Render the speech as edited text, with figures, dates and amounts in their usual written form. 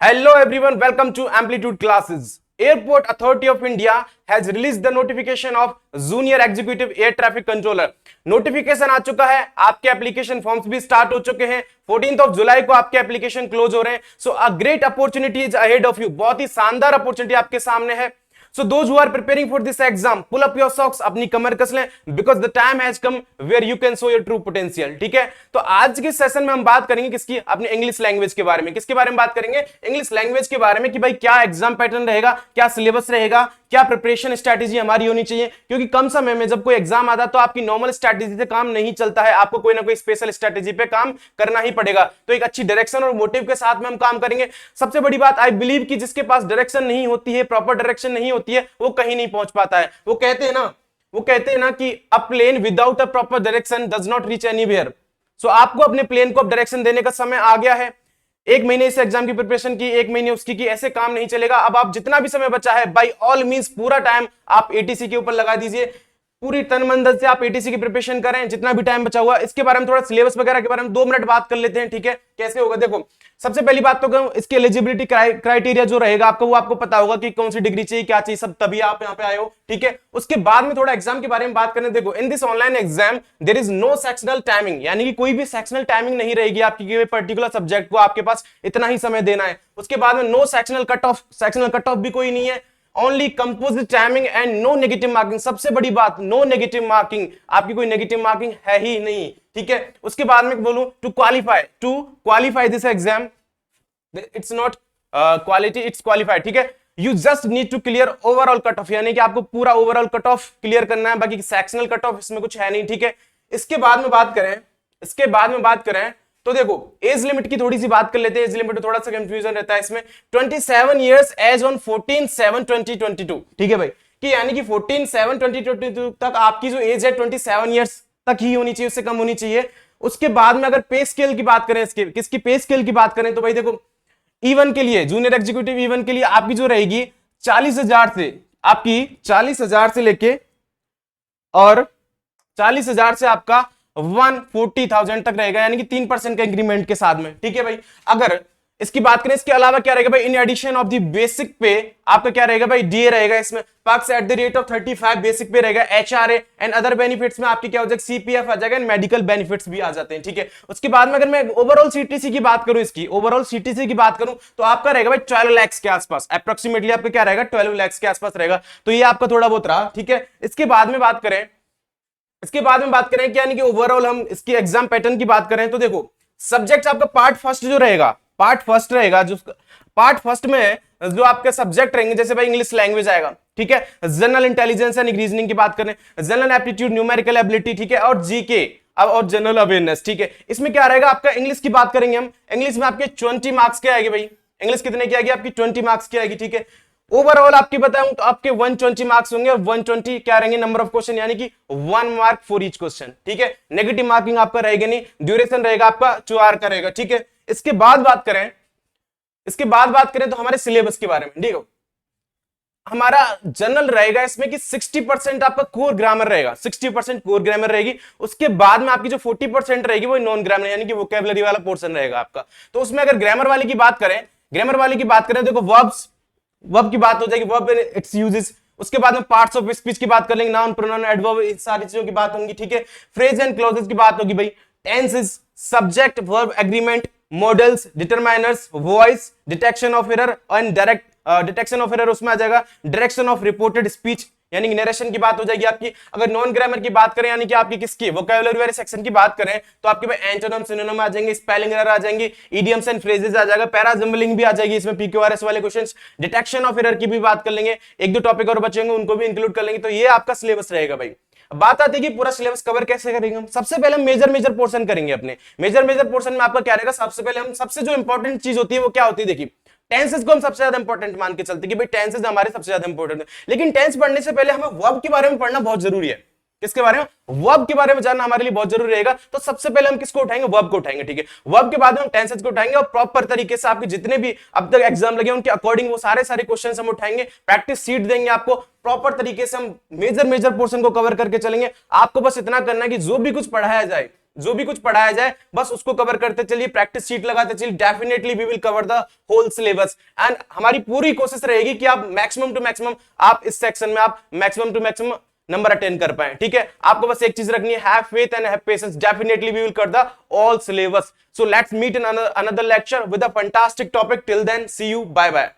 Hello everyone, welcome to Amplitude Classes. Airport Authority of India has released the notification of Junior Executive Air Traffic Controller. Notification आ चुका है, आपके application forms भी start हो चुके हैं। 14 जुलाई को आपके एप्लीकेशन क्लोज हो रहे हैं। So a great opportunity is ahead of you, बहुत ही शानदार अपॉर्चुनिटी आपके सामने है। So those who are preparing for this exam, pull up your socks, अपनी कमर कस लें, because the time has come where you can show your true potential। ठीक है, तो आज के सेशन में हम बात करेंगे किसकी, अपनी इंग्लिश लैंग्वेज के बारे में। किसके बारे में बात करेंगे? इंग्लिश लैंग्वेज के बारे में कि भाई क्या एग्जाम पैटर्न रहेगा, क्या सिलेबस रहेगा, क्या प्रिपरेशन स्ट्रैटेजी हमारी होनी चाहिए। क्योंकि कम समय में जब कोई एग्जाम आता है तो आपकी नॉर्मल स्ट्रैटेजी से काम नहीं चलता है, आपको कोई ना कोई स्पेशल स्ट्रैटेजी पे काम करना ही पड़ेगा। तो एक अच्छी डायरेक्शन और मोटिव के साथ में हम काम करेंगे। सबसे बड़ी बात, आई बिलीव कि जिसके पास डायरेक्शन नहीं होती है, प्रॉपर डायरेक्शन नहीं होती है, वो कहीं नहीं पहुंच पाता है। वो कहते हैं ना कि a plane without a proper direction does not reach anywhere. So आपको अपने प्लेन को अब डायरेक्शन देने का समय आ गया है। एक महीने इस एग्जाम की प्रिपरेशन की, एक महीने उसकी की, ऐसे काम नहीं चलेगा। अब आप जितना भी समय बचा है, बाय ऑल मींस पूरा टाइम आप एटीसी के ऊपर लगा दीजिए। पूरी तन मन धन से आप एटीसी की प्रिपरेशन करें, जितना भी टाइम बचा हुआ। इसके बारे में थोड़ा सिलेबस वगैरह के बारे में 2 मिनट बात कर लेते हैं। ठीक है, कैसे होगा देखो। सबसे पहली बात तो कहूं, इसकी एलिजिबिलिटी क्राइटेरिया जो रहेगा आपका, वो आपको पता होगा कि कौन सी डिग्री चाहिए, क्या चाहिए, सब तभी आप यहाँ पे आए हो। ठीक है, उसके बाद में थोड़ा एग्जाम के बारे में बात करें। देखो, in this online exam there is no sectional timing, यानी कि कोई भी सेक्शनल टाइमिंग नहीं रहेगी आपकी पर्टिकुलर सब्जेक्ट को, आपके पास इतना ही समय देना है। उसके बाद में नो सेक्शनल कट ऑफ भी कोई नहीं है। Only composite timing and no negative marking. सबसे बड़ी बात, नो नेगेटिव मार्किंग, आपकी कोई नेगेटिव मार्किंग है ही नहीं। ठीक है, उसके बाद में बोलूं, to qualify this exam, it's not quality, it's qualify. ठीक है, you just need to clear overall cut off, यानी कि आपको पूरा ओवरऑल कट ऑफ क्लियर करना है, बाकी सेक्शनल कट ऑफ इसमें कुछ है नहीं। ठीक है, इसके बाद में बात करें तो देखो, एज लिमिट की थोड़ी सी बात कर लेते हैं। एज लिमिट थोड़ा सा कंफ्यूजन रहता है इसमें। 27 इयर्स एज ऑन 14/7/2022। ठीक है भाई, कि यानी कि 14/7/2022 तक आपकी जो एज है 27 इयर्स तक ही होनी चाहिए, उससे कम होनी चाहिए। उसके बाद में अगर पे स्केल की बात करें, किसकी पे स्केल की बात करें, तो भाई देखो, E1 के लिए, जूनियर एग्जीक्यूटिव E1 के लिए आपकी जो रहेगी 40,000 से लेके और 40,000 से आपका 140,000 तक रहेगा, यानी कि 3% का इंक्रीमेंट के साथ में। ठीक है भाई, अगर इसकी बात करें, इसके अलावा क्या रहेगा भाई, in addition of the basic pay आपका क्या रहेगा भाई, डीए रहेगा इसमें, packs at the rate of 35 basic pay रहेगा। एचआरए एंड अदर बेनिफिट्स में आपकी क्या हो जाएगा, सीपीएफ आ जाएगा एंड मेडिकल बेनिफिट्स भी आ जाते हैं। ठीक है, उसके बाद में अगर मैं ओवरऑल सीटीसी की बात करूं, तो आपका रहेगा भाई 12 लाख के आसपास, अप्रोक्सीमेटली आपका क्या रहेगा, 12 लाख के आसपास रहेगा। तो ये आपका थोड़ा बहुत रहा। ठीक है, इसके बाद में बात करें कि यानी कि ओवरऑल हम इसकी एग्जाम पैटर्न की बात करें तो देखो, सब्जेक्ट आपका पार्ट फर्स्ट जो पार्ट फर्स्ट में जो आपके सब्जेक्ट रहेंगे, जैसे भाई इंग्लिश लैंग्वेज आएगा। ठीक है, जनरल इंटेलिजेंस एंड रीजनिंग की बात करें, जनरल एप्टीट्यूड, न्यूमेरिकल एबिलिटी, ठीक है, और जीके और जनरल अवेयरनेस। ठीक है, इसमें क्या रहेगा आपका, इंग्लिश की बात करेंगे हम। इंग्लिश में आपके 20 मार्क्स के आएंगे भाई। इंग्लिश कितने की आएगी आपकी, 20 मार्क्स की आएगी। ठीक है, ओवरऑल आपकी बताऊं तो आपके 120 मार्क्स होंगे और 120 क्या रहेंगे, नंबर ऑफ क्वेश्चन, यानी कि 1 मार्क फॉर ईच क्वेश्चन। ठीक है, नेगेटिव मार्किंग आपका रहेगा नहीं, ड्यूरेशन रहेगा आपका 4 आवर का रहेगा। ठीक है, इसके बाद बात करें तो हमारे सिलेबस के बारे में। ठीक है, हमारा जनरल रहेगा इसमें कि 60% आपका कोर ग्रामर रहेगा, 60% कोर ग्रामर रहेगी। उसके बाद में आपकी जो 40% रहेगी वो नॉन ग्रामर, यानी कि वोकैबुलरी वाला पोर्शन रहेगा आपका। तो उसमें अगर ग्रामर वाली की बात करें देखो, वर्ब की बात हो जाएगी, वर्ब एंड इट्स यूजेस। उसके बाद में पार्ट्स ऑफ स्पीच की बात कर लेंगे, नाउन, प्रोनाउन, एडवर्ब, इन सारी चीजों की बात होगी। ठीक है, फ्रेज एंड क्लॉजेस की बात होगी भाई, tenses, subject verb agreement, models, determiners, voice, detection of error and direct detection of error उसमें आ जाएगा, डायरेक्शन ऑफ रिपोर्टेड स्पीच, यानी कि नरेशन की बात हो जाएगी आपकी। अगर नॉन ग्रामर की बात करें, यानी कि आपकी किसकी, वोकैबुलरी वाले सेक्शन की बात करें, तो आपके पास एंटोनिम, सिनोनिम आ जाएंगे, स्पेलिंग एरर आ जाएंगे, इडियम्स एंड फ्रेजेस आ जाएगा, पैराजम्बलिंग भी आ जाएगी इसमें, पीक्यूआरएस वाले क्वेश्चंस, डिटेक्शन ऑफ एरर की भी बात कर लेंगे। 1-2 टॉपिक और बचेंगे, उनको भी इंक्लूड कर लेंगे। तो ये आपका सिलेबस रहेगा भाई। बात आती है कि पूरा सिलेबस कवर कैसे करेंगे हम। सबसे पहले हम मेजर पोर्शन करेंगे अपने। मेजर पोर्शन में आपका क्या रहेगा, सबसे पहले हम सबसे जो इंपॉर्टेंट चीज होती है वो क्या होती है, देखिए टेंसेस को हम सबसे ज्यादा इंपॉर्टेंट मान के चलते हैं कि भाई टेंसेस हमारे सबसे ज्यादा इंपॉर्टेंट है। लेकिन टेंस पढ़ने से पहले हमें वर्ब के बारे में पढ़ना बहुत जरूरी है। किसके बारे में, वर्ब के बारे में जानना हमारे लिए बहुत जरूरी रहेगा। तो सबसे पहले हम किसको उठाएंगे, वर्ब को उठाएंगे। ठीक है, वर्ब के बाद में हम टेंसेस को उठाएंगे और प्रॉपर तरीके से आपके जितने भी अब तक एग्जाम लगे उनके अकॉर्डिंग वो सारे क्वेश्चन हम उठाएंगे, प्रैक्टिस सीट देंगे आपको, प्रॉपर तरीके से हम मेजर पोर्शन को कवर करके चलेंगे। आपको बस इतना करना है कि जो भी कुछ पढ़ाया जाए जो भी कुछ पढ़ाया जाए बस उसको कवर करते चलिए, प्रैक्टिस शीट लगाते चलिए, definitely we will cover the whole syllabus. And हमारी पूरी कोशिश रहेगी कि आप मैक्सिमम टू मैक्सिमम आप इस सेक्शन में आप maximum to maximum number attend कर पाए। ठीक है, आपको बस एक चीज रखनी है, have faith and have patience, definitely we will cover the all syllabus. So let's meet in another lecture with a fantastic topic. Till then see you, bye bye.